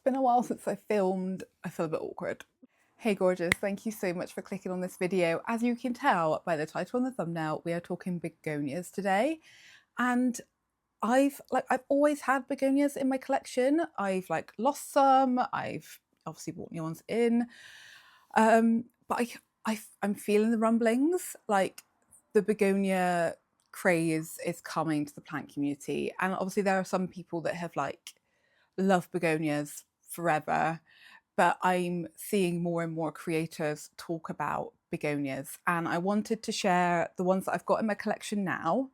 been a while since I filmed. I feel a bit awkward. Hey gorgeous, thank you so much for clicking on this video. As you can tell by the title and the thumbnail, we are talking begonias today. And I've always had begonias in my collection. I've lost some, I've obviously bought new ones in. But I'm feeling the rumblings, like the begonia craze is coming to the plant community. And obviously there are some people that have loved begonias forever, but I'm seeing more and more creators talk about begonias, and I wanted to share the ones that I've got in my collection now.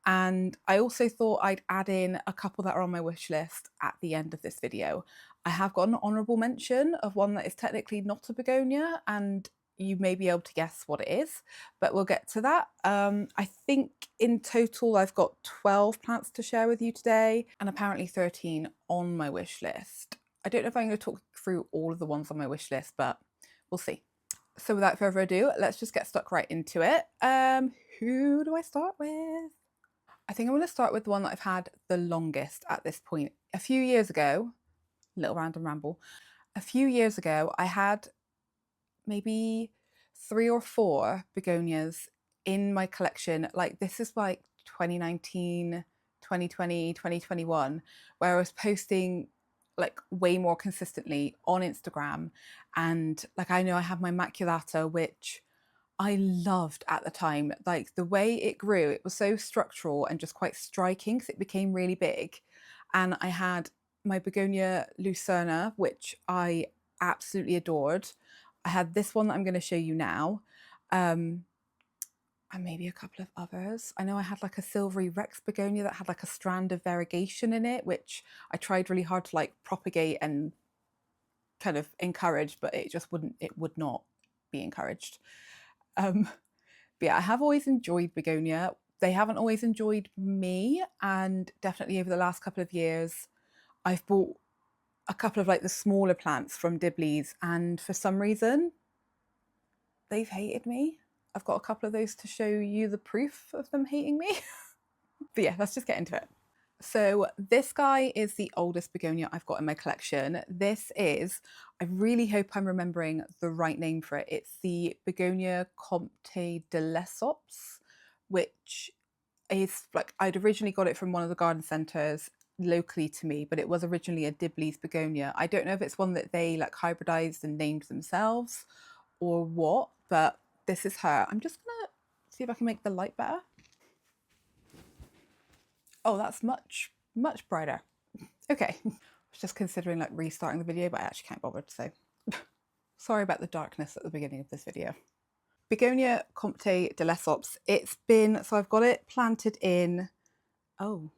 And I also thought I'd add in a couple that are on my wish list at the end of this video. I have got an honourable mention of one that is technically not a begonia, and you may be able to guess what it is, but we'll get to that. I think in total I've got 12 plants to share with you today, and apparently 13 on my wish list. I don't know if I'm going to talk through all of the ones on my wish list, but we'll see. So without further ado, let's just get stuck right into it. Who do I start with? I think I'm going to start with the one that I've had the longest at this point. A few years ago, little random ramble, a few years ago I had maybe 3 or 4 begonias in my collection. Like this is like 2019, 2020, 2021, where I was posting like way more consistently on Instagram. And like I know I have my maculata, which I loved at the time. Like the way it grew, it was so structural and just quite striking because it became really big. And I had my Begonia Lucerna, which I absolutely adored. I had this one that I'm going to show you now, and maybe a couple of others. I know I had like a silvery Rex begonia that had like a strand of variegation in it, which I tried really hard to like propagate and kind of encourage, but it just wouldn't, it would not be encouraged. But yeah, I have always enjoyed begonia. They haven't always enjoyed me, and definitely over the last couple of years, I've bought a couple of like the smaller plants from Dibley's, and for some reason, they've hated me. I've got a couple of those to show you the proof of them hating me. But yeah, let's just get into it. So this guy is the oldest begonia I've got in my collection. This is, I really hope I'm remembering the right name for it. It's the Begonia Comte de Lesseps, which is like, I'd originally got it from one of the garden centres locally to me, but it was originally a Dibley's begonia. I don't know if it's one that they like hybridized and named themselves or what, but this is her. I'm just gonna see if I can make the light better. Oh, that's much brighter. Okay. I was just considering like restarting the video, but I actually can't bother, so sorry about the darkness at the beginning of this video. Begonia Comte de Lesseps. It's been, so I've got it planted in, I've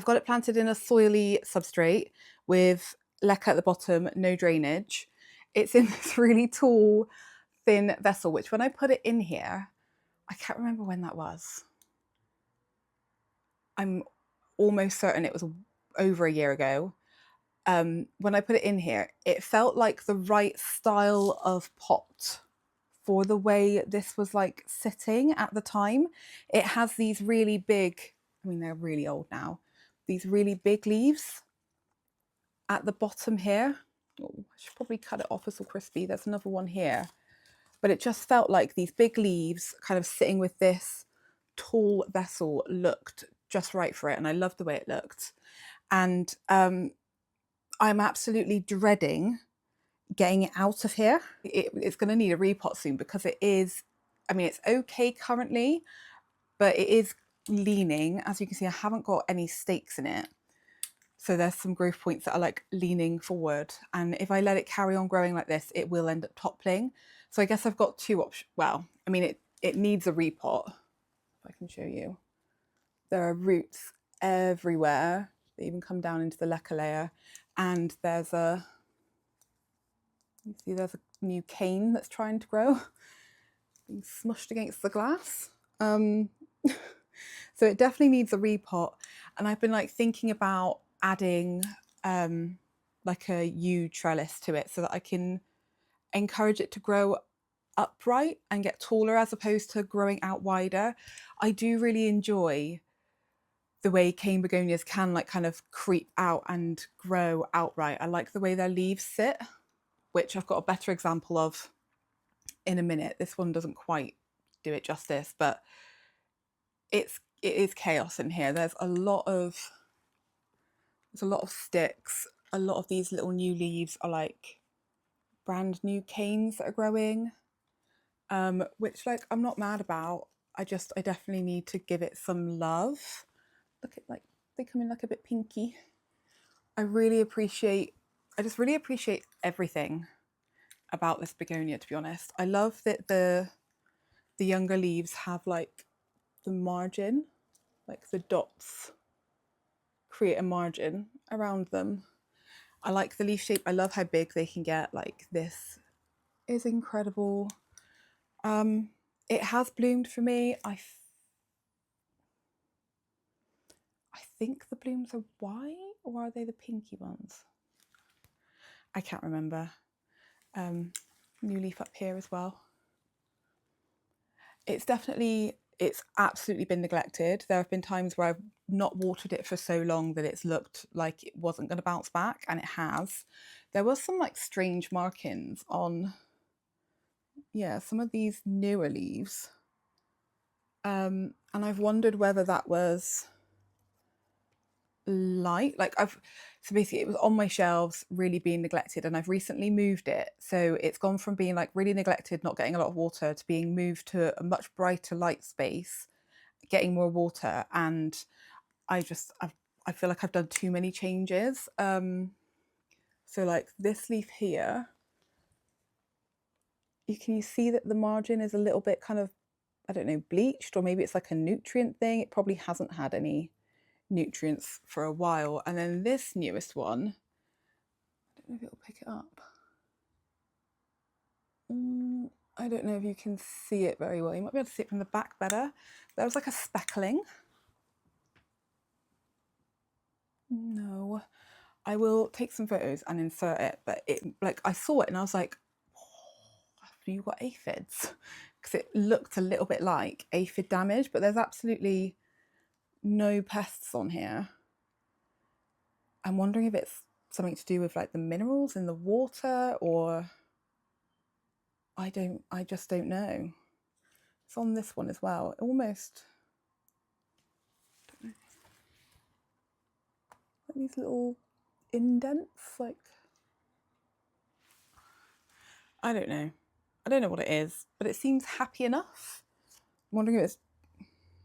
got it planted in a soily substrate with leca at the bottom, no drainage. It's in this really tall, thin vessel, which when I put it in here, I can't remember when that was. I'm almost certain it was over a year ago. When I put it in here, it felt like the right style of pot for the way this was like sitting at the time. It has these really big, I mean, they're really old now, these really big leaves at the bottom here. Oh, I should probably cut it off, it's all crispy. There's another one here. But it just felt like these big leaves kind of sitting with this tall vessel looked just right for it. And I loved the way it looked. And I'm absolutely dreading getting it out of here. It's going to need a repot soon because it is, I mean, it's okay currently, but it is leaning. As you can see, I haven't got any stakes in it. So there's some growth points that are like leaning forward. And if I let it carry on growing like this, it will end up toppling. So I guess I've got 2 options. Well, I mean, it needs a repot. If I can show you. There are roots everywhere. They even come down into the leca layer. And there's a, you see there's a new cane that's trying to grow, being smushed against the glass. So it definitely needs a repot. And I've been like thinking about adding like a yew trellis to it so that I can encourage it to grow upright and get taller as opposed to growing out wider. I do really enjoy the way cane begonias can like kind of creep out and grow outright. I like the way their leaves sit, which I've got a better example of in a minute. This one doesn't quite do it justice, but it is chaos in here. There's a lot of sticks. A lot of these little new leaves are like brand new canes that are growing, which like I'm not mad about. I definitely need to give it some love. Look at, like, they come in like a bit pinky. I just really appreciate everything about this begonia, to be honest. I love that the younger leaves have like the margin, like the dots create a margin around them. I like the leaf shape. I love how big they can get. Like, this is incredible. It has bloomed for me. I think the blooms are white, or are they the pinky ones? I can't remember. New leaf up here as well. It's absolutely been neglected. There have been times where I've not watered it for so long that it's looked like it wasn't going to bounce back, and it has. There was some like strange markings on, yeah, some of these newer leaves. And I've wondered whether that was light. So basically it was on my shelves really being neglected, and I've recently moved it, so it's gone from being like really neglected, not getting a lot of water, to being moved to a much brighter light space, getting more water. And I feel like I've done too many changes. So like this leaf here, you see that the margin is a little bit kind of, I don't know, bleached, or maybe it's like a nutrient thing. It probably hasn't had any nutrients for a while. And then this newest one, I don't know if it'll pick it up. I don't know if you can see it very well. You might be able to see it from the back better. There was like a speckling. No, I will take some photos and insert it, but I saw it and I was like, oh, have you got aphids? Because it looked a little bit like aphid damage, but there's absolutely no pests on here. I'm wondering if it's something to do with like the minerals in the water, or I just don't know. It's on this one as well. Almost, don't know, like these little indents, like, I don't know what it is, but it seems happy enough. I'm wondering if it's,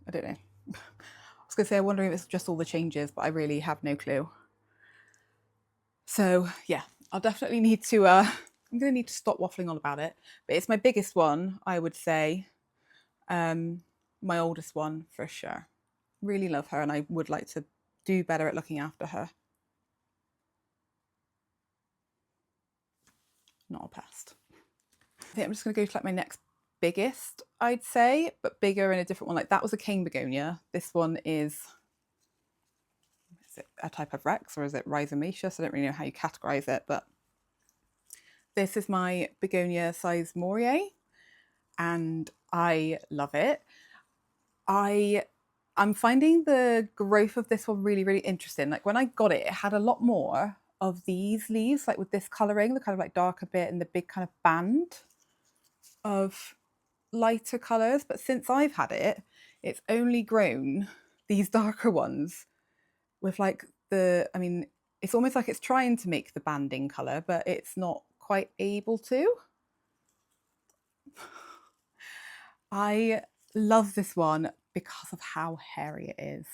I don't know. I was gonna say, I'm wondering if it's just all the changes, but I really have no clue. So yeah, I'll definitely need to, I'm gonna need to stop waffling on about it, but it's my biggest one, I would say. My oldest one for sure. Really love her, and I would like to do better at looking after her. Not a pest. I think I'm just going to go to like my next biggest, I'd say, but bigger in a different one. Like, that was a cane begonia. This one is it a type of Rex, or is it rhizomaceous? I don't really know how you categorize it, but this is my begonia size Morier, and I love it. I'm finding the growth of this one really, really interesting. Like, when I got it, it had a lot more of these leaves, like with this colouring, the kind of like darker bit and the big kind of band of lighter colours. But since I've had it, it's only grown these darker ones with like I mean, it's almost like it's trying to make the banding colour, but it's not quite able to. I love this one because of how hairy it is.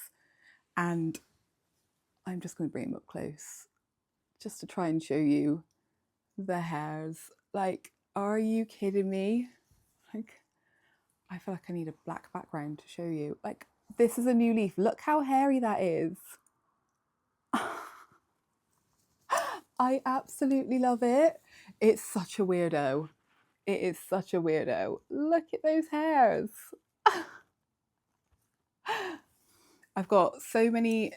And I'm just going to bring him up close just to try and show you the hairs. Like, are you kidding me? Like, I feel like I need a black background to show you. Like, this is a new leaf. Look how hairy that is. I absolutely love it. It's such a weirdo. It is such a weirdo. Look at those hairs. I've got so many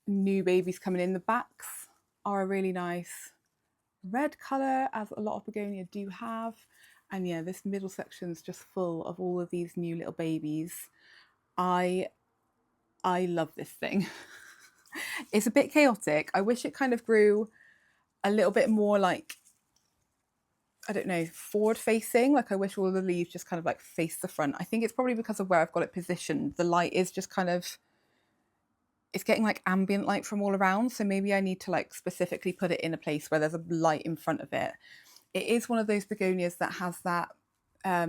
new babies coming in. The backs are a really nice red colour, as a lot of begonia do have. And yeah, this middle section is just full of all of these new little babies. I I love this thing. It's a bit chaotic. I wish it kind of grew a little bit more like, I don't know, forward facing. Like I wish all the leaves just kind of like face the front. I think it's probably because of where I've got it positioned. The light is just kind of, it's getting like ambient light from all around. So maybe I need to like specifically put it in a place where there's a light in front of it. It is one of those begonias that has that, I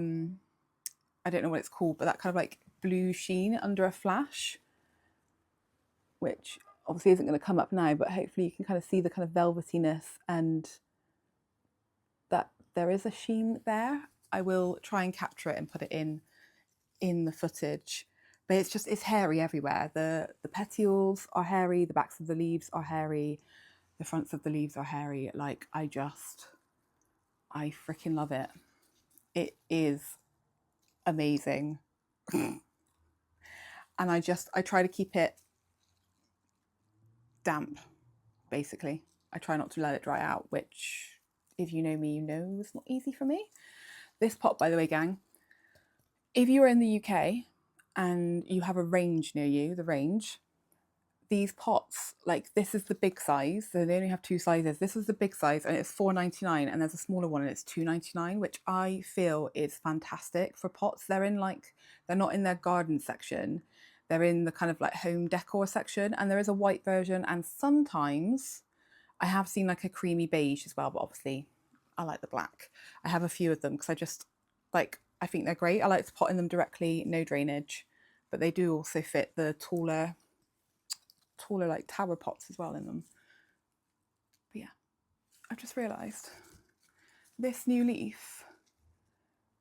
don't know what it's called, but that kind of like blue sheen under a flash, which obviously isn't going to come up now, but hopefully you can kind of see the kind of velvetiness and that there is a sheen there. I will try and capture it and put it in the footage. But it's just, it's hairy everywhere. The petioles are hairy, the backs of the leaves are hairy, the fronts of the leaves are hairy. Like I freaking love it. It is amazing. And I try to keep it damp, basically. I try not to let it dry out, which if you know me, you know it's not easy for me. This pot, by the way, gang, if you're in the UK and you have a range near you, the range, these pots, like this is the big size, so they only have two sizes. This is the big size and it's £4.99, and there's a smaller one and it's £2.99, which I feel is fantastic for pots. They're in like, they're not in their garden section, they're in the kind of like home decor section, and there is a white version, and sometimes I have seen like a creamy beige as well, but obviously I like the black. I have a few of them because I just like, I think they're great. I like to pot in them directly, no drainage, but they do also fit the taller like tower pots as well in them. But yeah, I've just realised this new leaf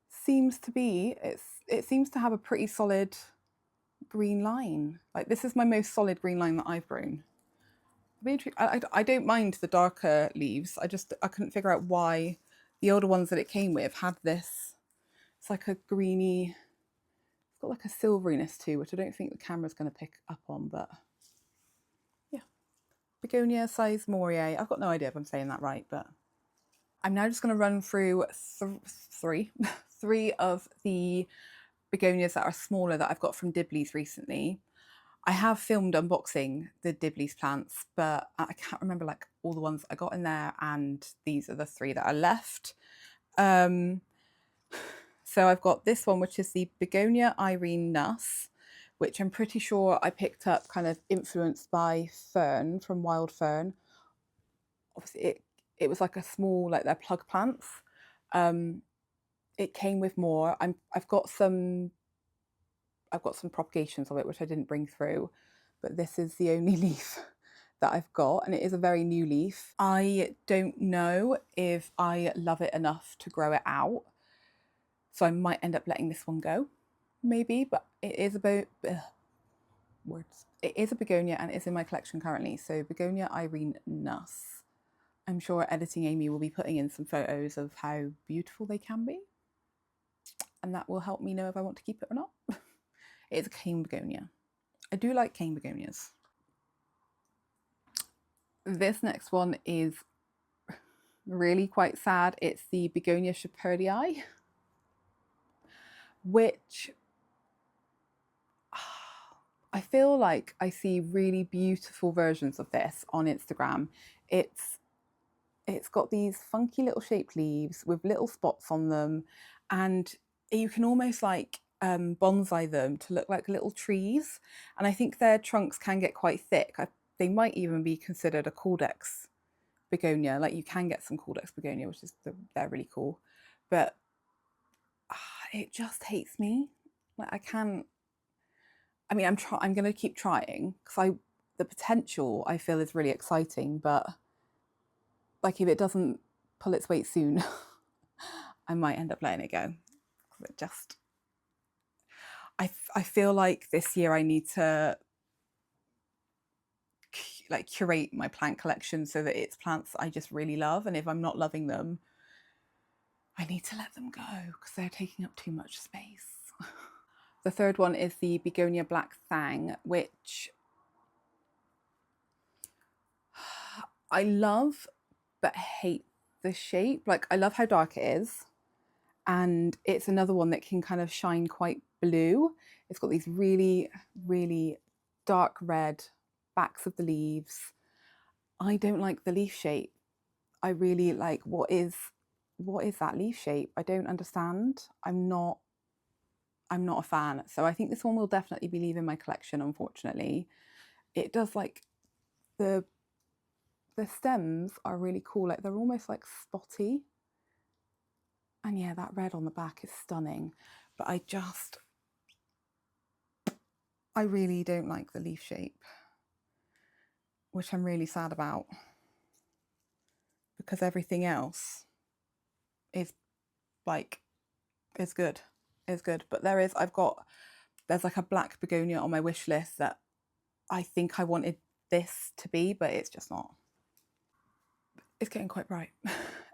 seems to be, it seems to have a pretty solid green line. Like this is my most solid green line that I've grown. I don't mind the darker leaves. I couldn't figure out why the older ones that it came with had this. It's like a greeny, it's got like a silveriness too, which I don't think the camera's going to pick up on, but yeah. Begonia Sizemore. I've got no idea if I'm saying that right, but I'm now just going to run through three of the begonias that are smaller that I've got from Dibley's recently. I have filmed unboxing the Dibley's plants, but I can't remember like all the ones I got in there, and these are the three that are left. So I've got this one, which is the Begonia Irene Nuss, which I'm pretty sure I picked up kind of influenced by Fern from Wild Fern. Obviously it was like a small, like their plug plants. It came with more. I've got some propagations of it, which I didn't bring through, but this is the only leaf that I've got, and it is a very new leaf. I don't know if I love it enough to grow it out, so I might end up letting this one go, maybe, but it is about words. It is a begonia and it's in my collection currently, so Begonia Irene Nuss. I'm sure editing Amy will be putting in some photos of how beautiful they can be, and that will help me know if I want to keep it or not. It's a cane begonia. I do like cane begonias. This next one is really quite sad. It's the Begonia Shepherdii, which I feel like I see really beautiful versions of this on Instagram. It's got these funky little shaped leaves with little spots on them, and you can almost like bonsai them to look like little trees. And I think their trunks can get quite thick. They might even be considered a Cordex begonia. Like you can get some Cordex begonia, which is they're really cool, but it just hates me. Like I can't. I mean, I'm going to keep trying because the potential I feel is really exciting, but like if it doesn't pull its weight soon, I might end up letting it go. It just, I feel like this year I need to like curate my plant collection so that it's plants I just really love, and if I'm not loving them, I need to let them go because they're taking up too much space. The third one is the Begonia Black Thang, which I love but hate the shape. Like I love how dark it is, and it's another one that can kind of shine quite blue. It's got these really, really dark red backs of the leaves. I don't like the leaf shape. I really like, what is that leaf shape? I don't understand. I'm not a fan. So I think this one will definitely be leaving my collection, unfortunately. It does, like, the stems are really cool. Like, they're almost like spotty. And yeah, that red on the back is stunning. But I really don't like the leaf shape, which I'm really sad about, because everything else is like, is good. But there's like a black begonia on my wish list that I think I wanted this to be, but it's just not. It's getting quite bright.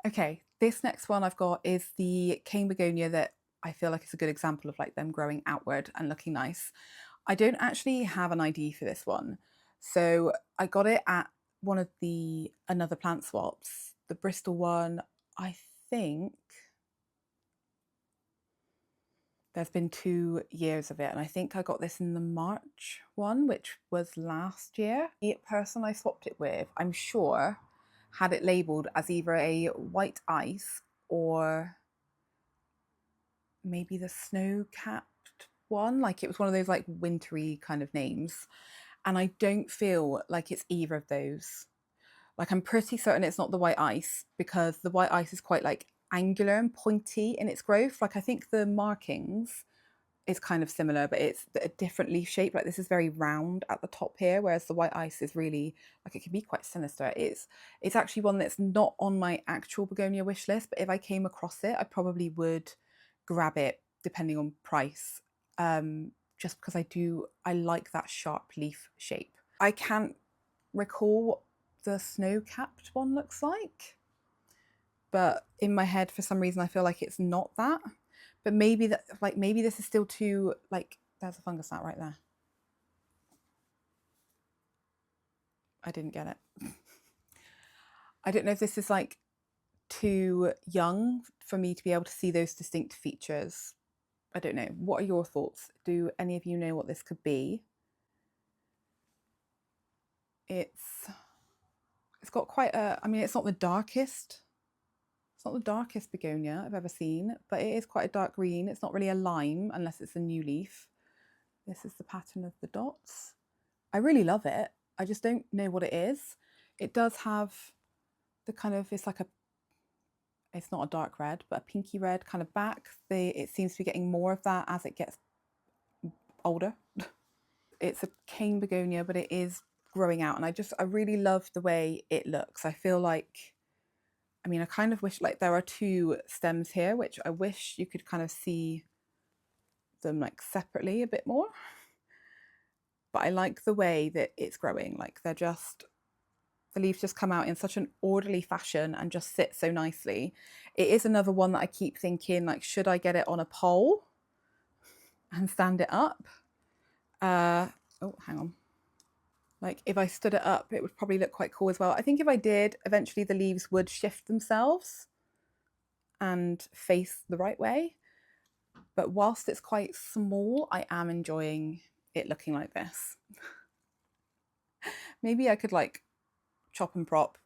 Okay, this next one I've got is the cane begonia that I feel like is a good example of like them growing outward and looking nice. I don't actually have an ID for this one. So I got it at one of the another plant swaps, the Bristol one. I think there's been 2 years of it, and I think I got this in the March one, which was last year. The person I swapped it with, I'm sure, had it labelled as either a white ice or maybe the snow-capped one. Like, it was one of those like wintry kind of names. And I don't feel like it's either of those. Like, I'm pretty certain it's not the white ice, because the white ice is quite like angular and pointy in its growth. Like, I think the markings is kind of similar, but it's a different leaf shape. Like, this is very round at the top here, whereas the white ice is really, like, it can be quite sinister. It's actually one that's not on my actual begonia wish list, but if I came across it, I probably would grab it depending on price, just because I like that sharp leaf shape. I can't recall what the snow-capped one looks like, but in my head, for some reason, I feel like it's not that. But maybe this is still too, like, there's a fungus gnat right there. I didn't get it. I don't know if this is like too young for me to be able to see those distinct features. I don't know. What are your thoughts? Do any of you know what this could be? It's got quite a, I mean, it's not the darkest. It's not the darkest begonia I've ever seen, but it is quite a dark green. It's not really a lime unless it's a new leaf. This is the pattern of the dots. I really love it. I just don't know what it is. It does have the kind of, it's not a dark red, but a pinky red kind of back. It seems to be getting more of that as it gets older. It's a cane begonia, but it is growing out, and I really love the way it looks. I feel like, I mean, I kind of wish, like, there are 2 stems here, which I wish you could kind of see them like separately a bit more. But I like the way that it's growing. Like, the leaves just come out in such an orderly fashion and just sit so nicely. It is another one that I keep thinking, like, should I get it on a pole and stand it up? Oh, hang on. Like, if I stood it up, it would probably look quite cool as well. I think if I did, eventually the leaves would shift themselves and face the right way. But whilst it's quite small, I am enjoying it looking like this. Maybe I could like chop and prop,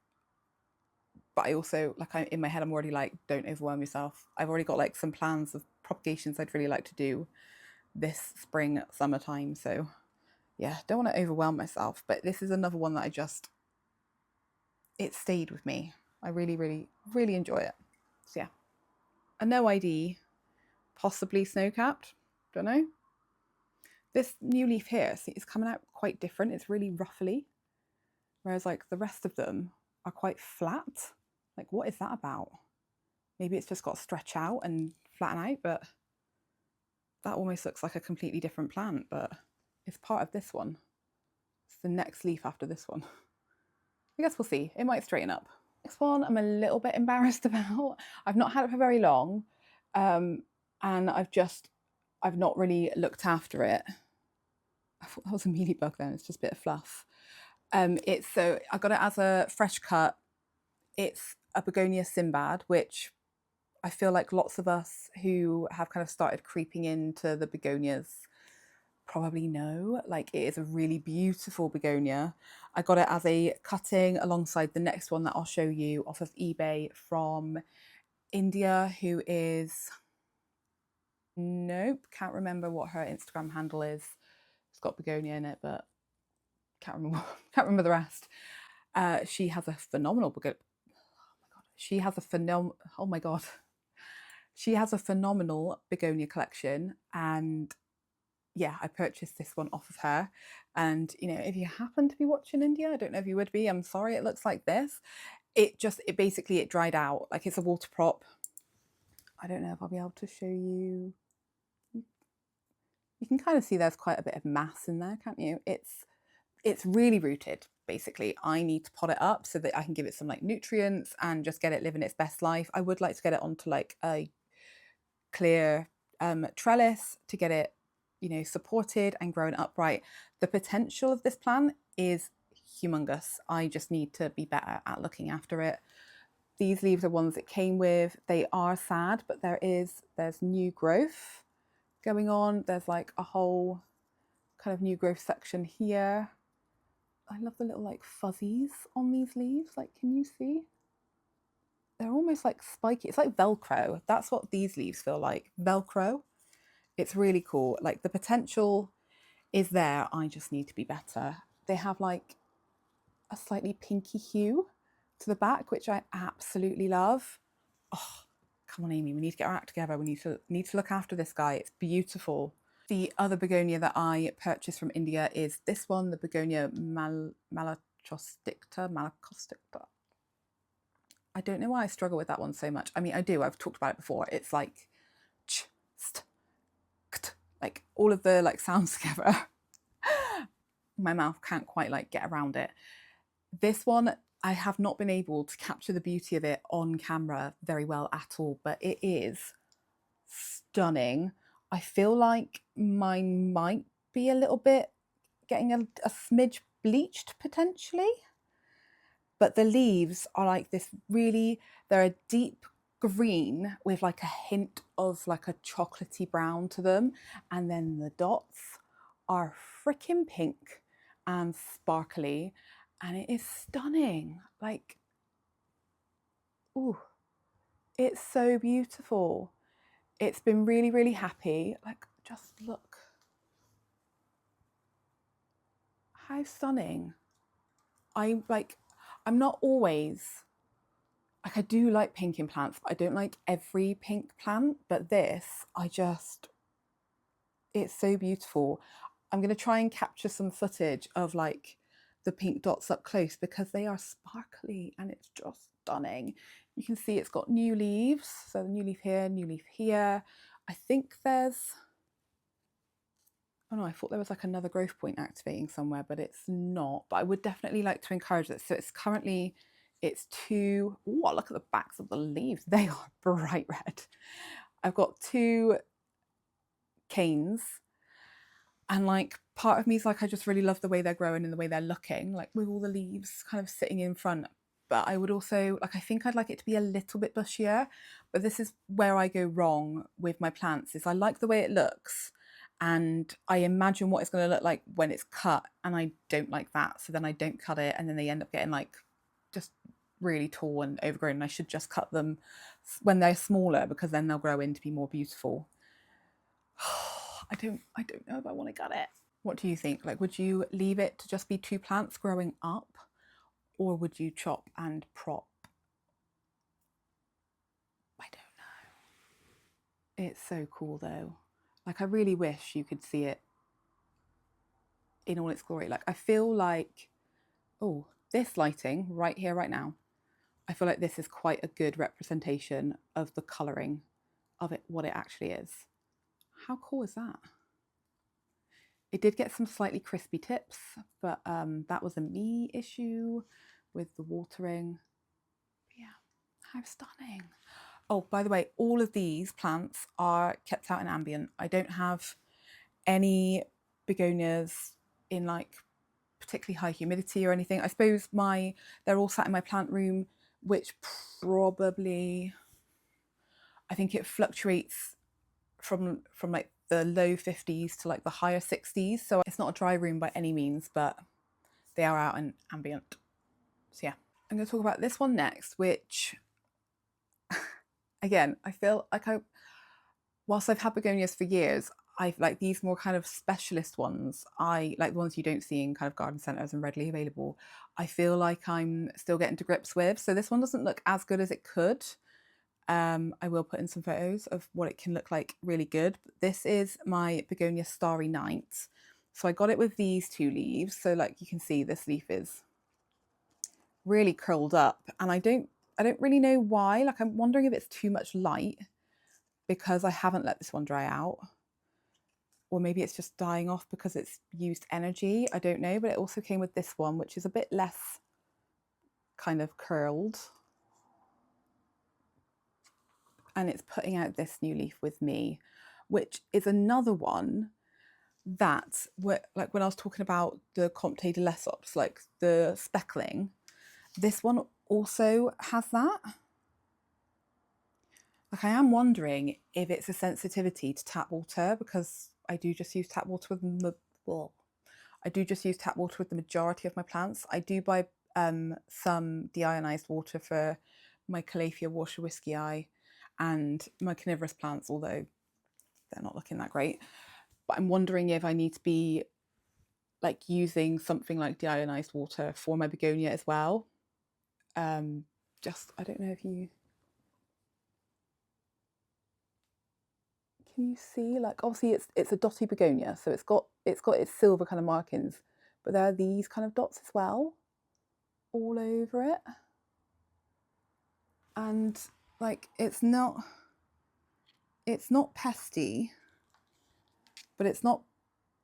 but I also, like, in my head, I'm already like, don't overwhelm yourself. I've already got like some plans of propagations I'd really like to do this spring, summertime. So yeah, don't want to overwhelm myself, but this is another one that it stayed with me. I really, really, really enjoy it. So yeah, a no ID, possibly snow-capped, don't know. This new leaf here, see, it's coming out quite different. It's really ruffly, whereas like the rest of them are quite flat. Like, what is that about? Maybe it's just got to stretch out and flatten out, but that almost looks like a completely different plant, but it's part of this one. It's the next leaf after this one. I guess we'll see. It might straighten up. This one I'm a little bit embarrassed about. I've not had it for very long, and I've not really looked after it. I thought that was a mealybug then. It's just a bit of fluff. So I got it as a fresh cut. It's a Begonia Sinbad, which I feel like lots of us who have kind of started creeping into the begonias probably know, like it is a really beautiful begonia. I got it as a cutting alongside the next one that I'll show you off of eBay from India, who is, nope, can't remember what her Instagram handle is. It's got begonia in it, but can't remember the rest. She has a phenomenal begonia. She has a oh my god. She has a phenomenal begonia collection, and yeah, I purchased this one off of her. And you know, if you happen to be watching India, I don't know if you would be, I'm sorry, it looks like this. It basically it dried out. Like, it's a water prop. I don't know if I'll be able to show you. You can kind of see there's quite a bit of mass in there, can't you? It's really rooted. Basically, I need to pot it up so that I can give it some like nutrients and just get it living its best life. I would like to get it onto like a clear trellis to get it, you know, supported and growing upright. The potential of this plant is humongous. I just need to be better at looking after it. These leaves are ones it came with. They are sad, but there's new growth going on. There's like a whole kind of new growth section here. I love the little like fuzzies on these leaves. Like, can you see? They're almost like spiky. It's like Velcro. That's what these leaves feel like. Velcro. It's really cool. Like, the potential is there. I just need to be better. They have like a slightly pinky hue to the back, which I absolutely love. Oh, come on, Amy. We need to get our act together. We need to look after this guy. It's beautiful. The other begonia that I purchased from India is this one, the Begonia Malacosticta. I don't know why I struggle with that one so much. I mean, I do. I've talked about it before. It's like ch, st, kt, like all of the like sounds together. My mouth can't quite like get around it. This one, I have not been able to capture the beauty of it on camera very well at all, but it is stunning. I feel like mine might be a little bit getting a smidge bleached potentially, but the leaves are like this really, they're a deep green with like a hint of like a chocolatey brown to them, and then the dots are freaking pink and sparkly, and it is stunning. Like, ooh, it's so beautiful. It's been really, really happy. Like, just look. How stunning. I'm not always, like, I do like pink in plants, but I don't like every pink plant. But this, it's so beautiful. I'm going to try and capture some footage of like the pink dots up close because they are sparkly and it's just stunning. You can see it's got new leaves. So the new leaf here, new leaf here. I think there's, oh no, I thought there was like another growth point activating somewhere, but it's not. But I would definitely like to encourage this. So it's currently, it's two, oh, look at the backs of the leaves. They are bright red. I've got two canes, and like part of me is like, I just really love the way they're growing and the way they're looking, like with all the leaves kind of sitting in front. But I would also like, I think I'd like it to be a little bit bushier, but this is where I go wrong with my plants, is I like the way it looks and I imagine what it's going to look like when it's cut, and I don't like that. So then I don't cut it, and then they end up getting like just really tall and overgrown, and I should just cut them when they're smaller because then they'll grow in to be more beautiful. I don't know if I want to cut it. What do you think? Like, would you leave it to just be two plants growing up, or would you chop and prop? I don't know. It's so cool though. Like, I really wish you could see it in all its glory. Like, I feel like, oh, this lighting right here, right now, I feel like this is quite a good representation of the colouring of it, what it actually is. How cool is that? It did get some slightly crispy tips, but that was a me issue with the watering. Yeah, how stunning. Oh, by the way, all of these plants are kept out in ambient. I don't have any begonias in like particularly high humidity or anything. I suppose they're all sat in my plant room, which probably, I think it fluctuates from like the low 50s to like the higher 60s. So it's not a dry room by any means, but they are out and ambient. So yeah, I'm going to talk about this one next, which again, I feel like whilst I've had begonias for years, I've like these more kind of specialist ones. I like the ones you don't see in kind of garden centres and readily available. I feel like I'm still getting to grips with. So this one doesn't look as good as it could. I will put in some photos of what it can look like really good. This is my Begonia Starry Night. So I got it with these two leaves. So like you can see, this leaf is really curled up, and I don't really know why. Like I'm wondering if it's too much light because I haven't let this one dry out, or maybe it's just dying off because it's used energy. I don't know, but it also came with this one, which is a bit less kind of curled. And it's putting out this new leaf with me, which is another one that, like when I was talking about the Comte de Lesseps, like the speckling, this one also has that. Like I am wondering if it's a sensitivity to tap water, because I do just use tap water with the majority of my plants. I do buy some deionized water for my Calathea Warscewiscii and my carnivorous plants, although they're not looking that great. But I'm wondering if I need to be like using something like deionized water for my begonia as well. Just, I don't know if you can you see, like obviously it's a dotty begonia, so it's got its silver kind of markings, but there are these kind of dots as well all over it. And like it's not pesty, but it's not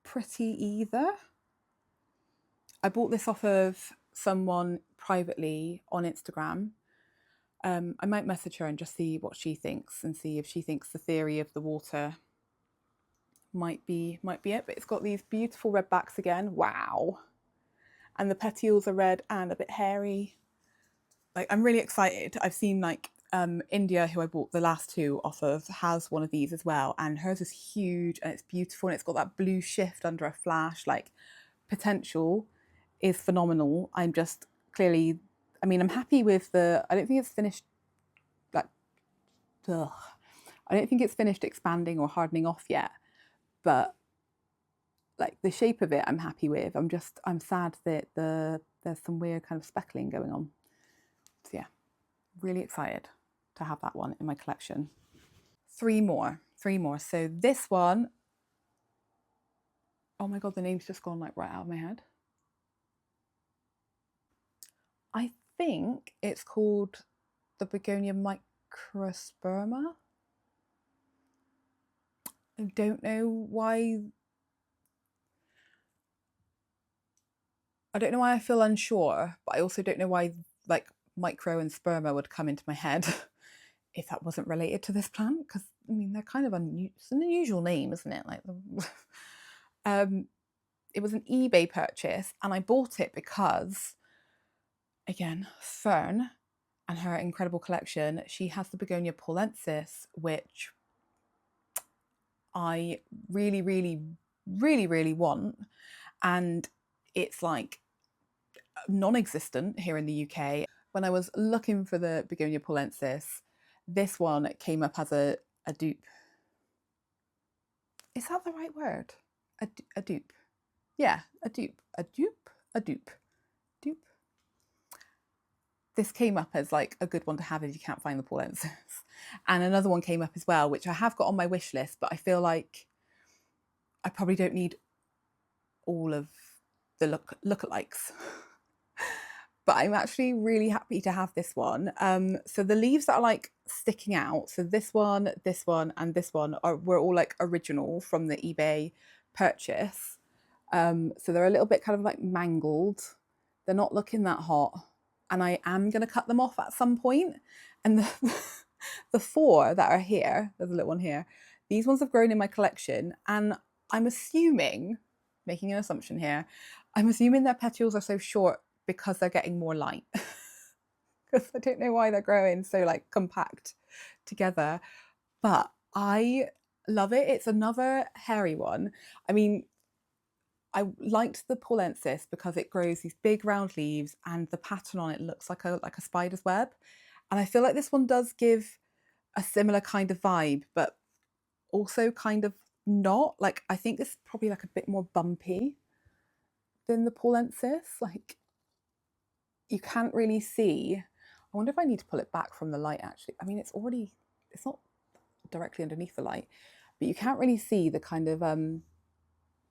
pretty either. I bought this off of someone privately on Instagram. I might message her and just see what she thinks, and see if she thinks the theory of the water might be it. But it's got these beautiful red backs again. Wow. And the petioles are red and a bit hairy. Like I'm really excited. I've seen like India, who I bought the last two off of, has one of these as well, and hers is huge and it's beautiful, and it's got that blue shift under a flash. Like potential is phenomenal. I'm just clearly, I mean, I'm happy with the, I don't think it's finished, like, ugh. I don't think it's finished expanding or hardening off yet, but like the shape of it I'm happy with. I'm sad that there's some weird kind of speckling going on. So yeah, really excited to have that one in my collection. Three more. So this one, oh my God, the name's just gone like right out of my head. I think it's called the Begonia microsperma. I don't know why. I don't know why I feel unsure, but I also don't know why like micro and sperma would come into my head if that wasn't related to this plant, because I mean they're kind of it's an unusual name, isn't it? Like it was an eBay purchase, and I bought it because, again, Fern and her incredible collection, she has the Begonia paulensis, which I really, really, really, really want. And it's like non-existent here in the UK. When I was looking for the Begonia paulensis, this one came up as a dupe. Is that the right word? A dupe. Yeah, a dupe. A dupe? A dupe. Dupe. This came up as like a good one to have if you can't find the paulensis. And another one came up as well, which I have got on my wish list, but I feel like I probably don't need all of the lookalikes. But I'm actually really happy to have this one. So the leaves that are like sticking out, so this one, and this one were all like original from the eBay purchase. So they're a little bit kind of like mangled. They're not looking that hot. And I am going to cut them off at some point. And the four that are here, there's a little one here, these ones have grown in my collection. And I'm assuming, making an assumption here, I'm assuming their petioles are so short because they're getting more light. Because I don't know why they're growing so like compact together. But I love it. It's another hairy one. I mean, I liked the Polensis because it grows these big round leaves and the pattern on it looks like a spider's web. And I feel like this one does give a similar kind of vibe, but also kind of not. Like, I think this is probably like a bit more bumpy than the Polensis. Like, you can't really see. I wonder if I need to pull it back from the light, actually. I mean, it's not directly underneath the light, but you can't really see the kind of,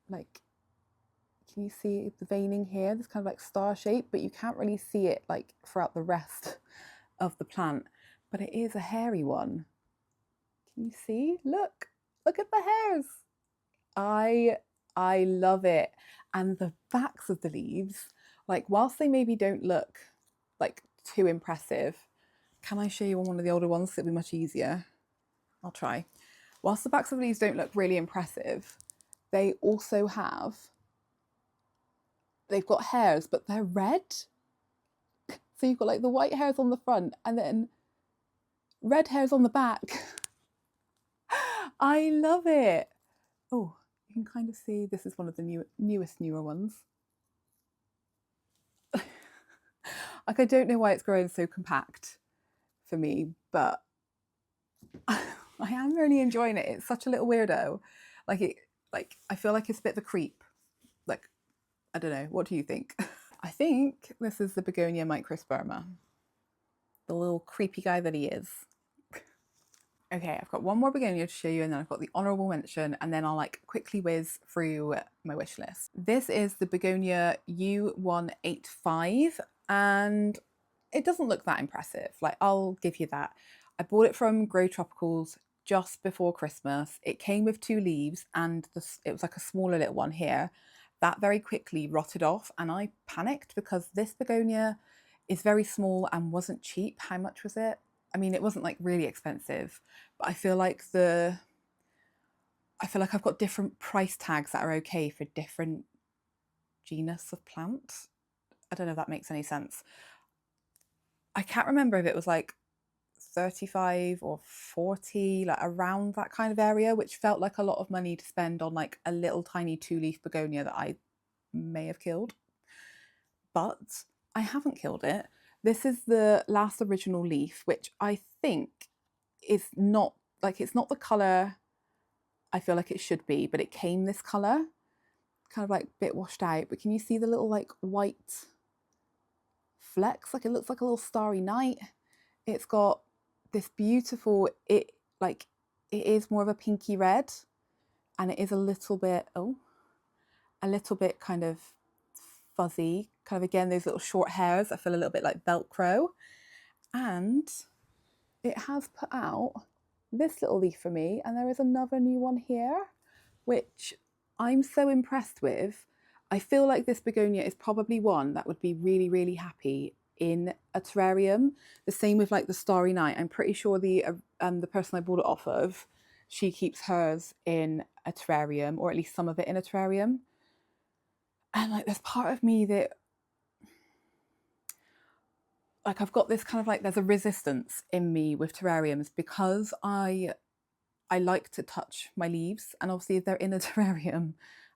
like, can you see the veining here? This kind of like star shape, but you can't really see it like throughout the rest of the plant. But it is a hairy one. Can you see? Look at the hairs. I love it. And the backs of the leaves, like whilst they maybe don't look like too impressive, can I show you on one of the older ones? It'll be much easier. I'll try. Whilst the backs of the leaves don't look really impressive, they also they've got hairs, but they're red. So you've got like the white hairs on the front and then red hairs on the back. I love it. Oh, you can kind of see this is one of the newer ones. Like, I don't know why it's growing so compact for me, but I am really enjoying it. It's such a little weirdo. Like I feel like it's a bit of a creep. Like, I don't know. What do you think? I think this is the Begonia microsperma. The little creepy guy that he is. Okay, I've got one more begonia to show you and then I've got the honourable mention and then I'll like quickly whiz through my wish list. This is the Begonia U185 and it doesn't look that impressive. Like, I'll give you that. I bought it from Grow Tropicals just before Christmas. It came with 2 leaves and it was like a smaller little one here. That very quickly rotted off and I panicked because this begonia is very small and wasn't cheap. How much was it? I mean, it wasn't like really expensive, but I feel like I've got different price tags that are okay for different genus of plant. I don't know if that makes any sense. I can't remember if it was like 35 or 40, like around that kind of area, which felt like a lot of money to spend on like a little tiny 2-leaf begonia that I may have killed. But I haven't killed it. This is the last original leaf, which I think is not, like, it's not the colour I feel like it should be, but it came this colour, kind of like a bit washed out. But can you see the little like white flecks? Like, it looks like a little starry night. It's got this beautiful, it is more of a pinky red and it is a little bit kind of fuzzy, kind of, again, those little short hairs that feel a little bit like Velcro. And it has put out this little leaf for me, and there is another new one here, which I'm so impressed with. I feel like this begonia is probably one that would be really, really happy in a terrarium. The same with like the Starry Night. I'm pretty sure the person I bought it off of, she keeps hers in a terrarium, or at least some of it in a terrarium. And like, there's part of me that, like, I've got this kind of like, there's a resistance in me with terrariums because I like to touch my leaves, and obviously if they're in a terrarium,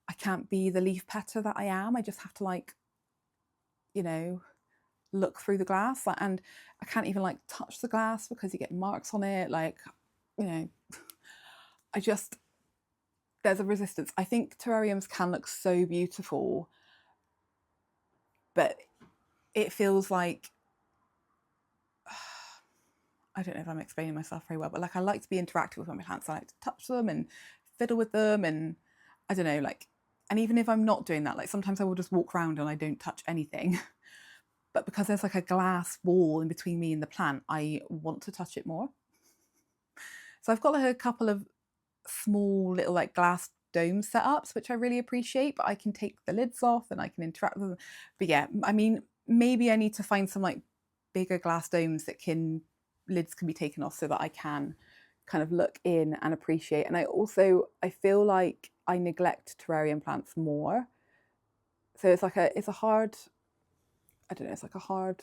I can't be the leaf petter that I am. I just have to, like, you know, look through the glass, and I can't even like touch the glass because you get marks on it. Like, you know, there's a resistance. I think terrariums can look so beautiful, but it feels like, I don't know if I'm explaining myself very well, but like, I like to be interactive with my plants. I like to touch them and fiddle with them, and I don't know, like, and even if I'm not doing that, like, sometimes I will just walk around and I don't touch anything. But because there's like a glass wall in between me and the plant, I want to touch it more. So I've got like a couple of small little like glass dome setups, which I really appreciate, but I can take the lids off and I can interact with them. But yeah, I mean, maybe I need to find some like bigger glass domes that lids can be taken off so that I can kind of look in and appreciate. And I feel like I neglect terrarium plants more. So it's a hard, I don't know, it's like a hard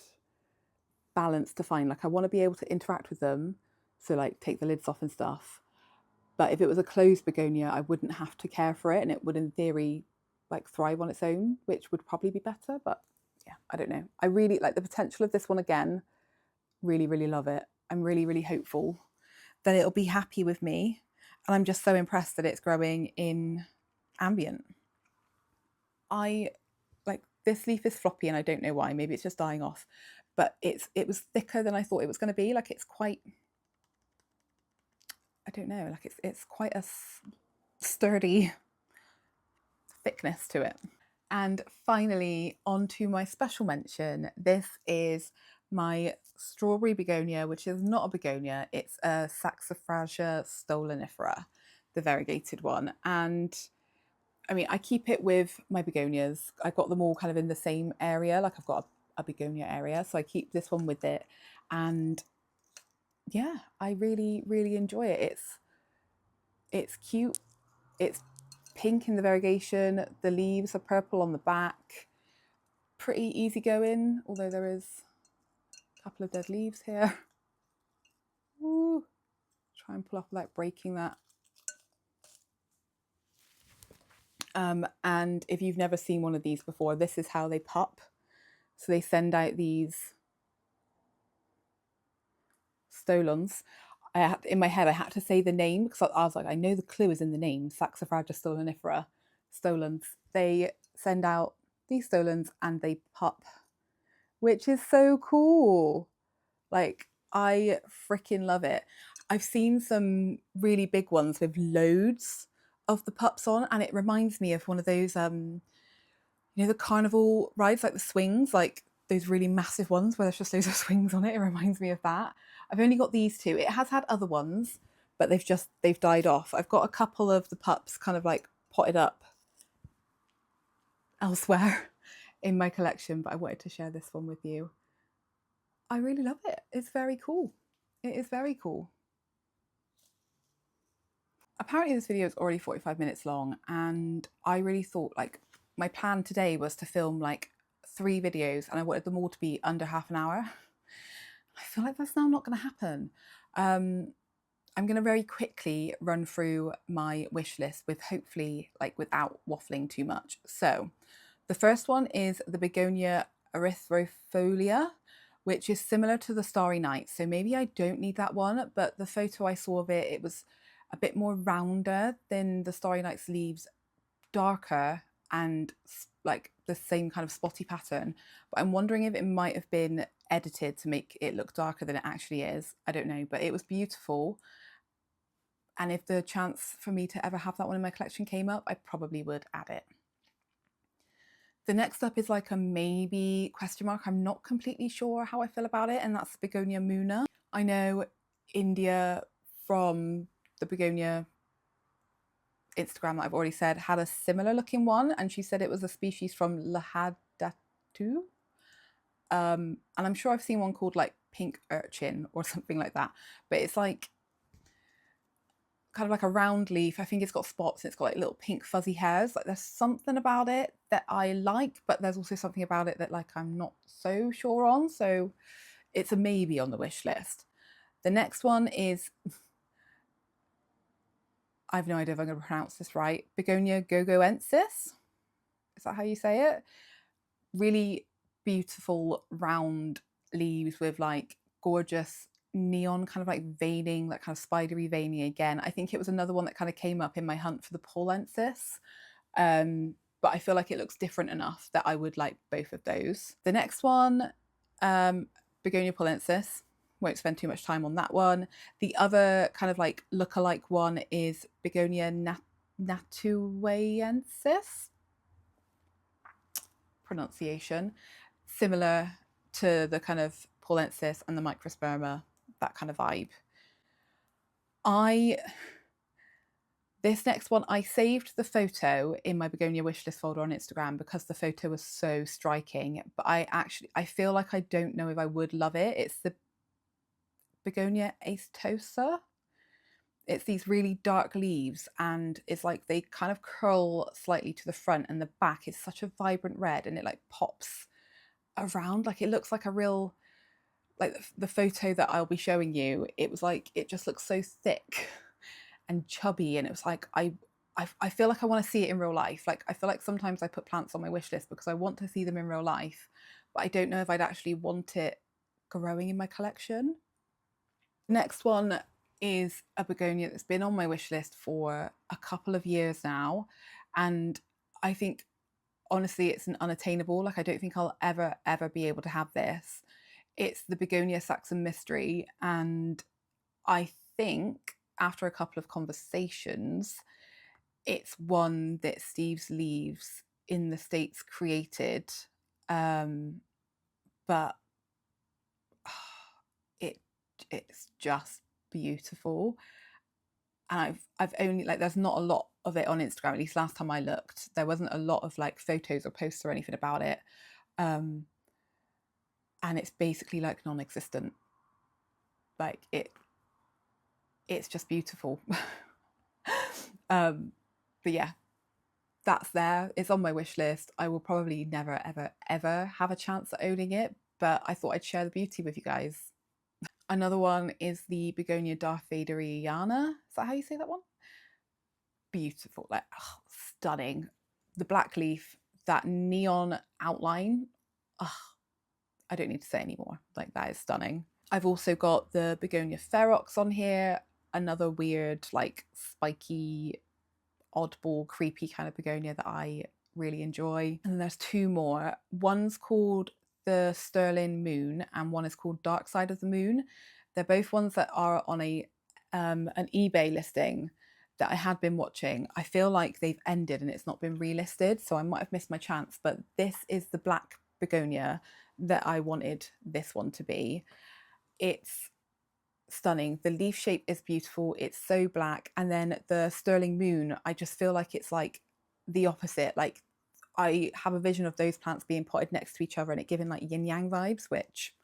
balance to find. Like, I want to be able to interact with them, so like take the lids off and stuff, But if it was a closed begonia, I wouldn't have to care for it, and it would in theory like thrive on its own, which would probably be better. But yeah, I don't know. I really like the potential of this one again. Really, really love it. I'm really, really hopeful that it'll be happy with me. And I'm just so impressed that it's growing in ambient. I like this leaf is floppy and I don't know why. Maybe it's just dying off. But it was thicker than I thought it was going to be. Like it's quite, I don't know, like it's quite a sturdy thickness to it. And finally, on to my special mention. This is my strawberry begonia, which is not a begonia, it's a Saxifraga stolonifera, the variegated one. And I mean, I keep it with my begonias. I've got them all kind of in the same area, like I've got a begonia area, so I keep this one with it. And yeah, I really, really enjoy it. It's cute. It's pink in the variegation. The leaves are purple on the back. Pretty easy going, although there is a couple of dead leaves here. Ooh. Try and pull off without breaking that. And if you've never seen one of these before, this is how they pop. So they send out these stolons. In my head, I had to say the name because I was like, I know the clue is in the name, Saxifraga stolonifera, stolons. They send out these stolons and they pop, which is so cool. Like, I freaking love it. I've seen some really big ones with loads of the pups on, and it reminds me of one of those, you know, the carnival rides, like the swings, like those really massive ones where there's just loads of swings on it. It reminds me of that. I've only got these two. It has had other ones, but they've died off. I've got a couple of the pups kind of like potted up elsewhere in my collection, but I wanted to share this one with you. I really love it. It's very cool. It is very cool. Apparently this video is already 45 minutes long, and I really thought, like, my plan today was to film like 3 videos and I wanted them all to be under half an hour. I feel like that's now not going to happen. I'm going to very quickly run through my wish list with hopefully like without waffling too much. So the first one is the Begonia erythrofolia, which is similar to the Starry Night. So maybe I don't need that one, but the photo I saw of it, it was a bit more rounder than the Starry Night's leaves, darker and like the same kind of spotty pattern. But I'm wondering if it might have been edited to make it look darker than it actually is. I don't know, but it was beautiful. And if the chance for me to ever have that one in my collection came up, I probably would add it. The next up is like a maybe question mark. I'm not completely sure how I feel about it, and that's Begonia Muna. I know India from the Begonia Instagram that I've already said had a similar looking one, and she said it was a species from Lahadatu. And I'm sure I've seen one called like Pink Urchin or something like that, but it's like kind of like a round leaf. I think it's got spots and it's got like little pink fuzzy hairs. Like there's something about it that I like, but there's also something about it that like I'm not so sure on. So it's a maybe on the wish list. The next one is, I have no idea if I'm going to pronounce this right, Begonia gogoensis. Is that how you say it? Really beautiful round leaves with like gorgeous neon kind of like veining, that kind of spidery veining again. I think it was another one that kind of came up in my hunt for the paulensis. But I feel like it looks different enough that I would like both of those. The next one, Begonia paulensis. Won't spend too much time on that one. The other kind of like look-alike one is Begonia natuensis. Pronunciation. Similar to the kind of paulensis and the microsperma, that kind of vibe. This next one, I saved the photo in my Begonia wishlist folder on Instagram because the photo was so striking, but I feel like I don't know if I would love it. It's the Begonia acetosa. It's these really dark leaves and it's like they kind of curl slightly to the front, and the back is such a vibrant red and it like pops around. Like it looks like a real, like the photo that I'll be showing you, it was like, it just looks so thick and chubby, and it was like I feel like I want to see it in real life. Like I feel like sometimes I put plants on my wish list because I want to see them in real life, but I don't know if I'd actually want it growing in my collection. Next one is a begonia that's been on my wish list for a couple of years now, and I think honestly it's an unattainable. Like I don't think I'll ever be able to have this. It's the Begonia Saxon Mystery, and I think after a couple of conversations, it's one that Steve's Leaves in the States created, but it it's just beautiful. And I've only, like, there's not a lot of it on Instagram, at least last time I looked. There wasn't a lot of like photos or posts or anything about it. And it's basically like non-existent. Like it's just beautiful. But yeah, that's there. It's on my wish list. I will probably never ever have a chance at owning it, but I thought I'd share the beauty with you guys. Another one is the Begonia Darth Vaderiana. Is that how you say that one? Beautiful, like stunning. The black leaf, that neon outline. I don't need to say anymore. Like that is stunning. I've also got the Begonia Ferox on here. Another weird, like spiky, oddball, creepy kind of begonia that I really enjoy. And then there's two more. One's called the Sterling Moon and one is called Dark Side of the Moon. They're both ones that are on an eBay listing that I had been watching. I feel like they've ended and it's not been relisted, so I might have missed my chance, but this is the black begonia that I wanted this one to be. It's stunning. The leaf shape is beautiful. It's so black. And then the Sterling Moon, I just feel like it's like the opposite. Like I have a vision of those plants being potted next to each other and it giving like yin yang vibes, which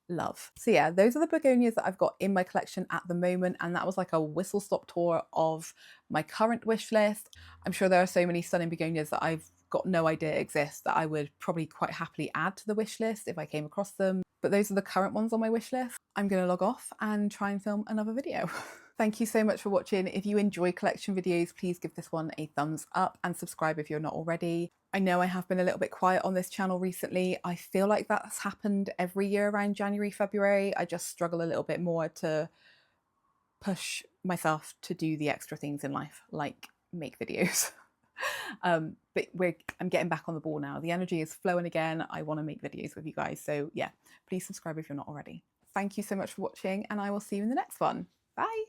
love. So yeah, those are the begonias that I've got in my collection at the moment, and that was like a whistle stop tour of my current wish list. I'm sure there are so many stunning begonias that I've got no idea exist that I would probably quite happily add to the wish list if I came across them. But those are the current ones on my wish list. I'm going to log off and try and film another video. Thank you so much for watching. If you enjoy collection videos, please give this one a thumbs up and subscribe if you're not already. I know I have been a little bit quiet on this channel recently. I feel like that's happened every year around January, February. I just struggle a little bit more to push myself to do the extra things in life, like make videos. But I'm getting back on the ball now. The energy is flowing again. I want to make videos with you guys. So yeah, please subscribe if you're not already. Thank you so much for watching and I will see you in the next one. Bye.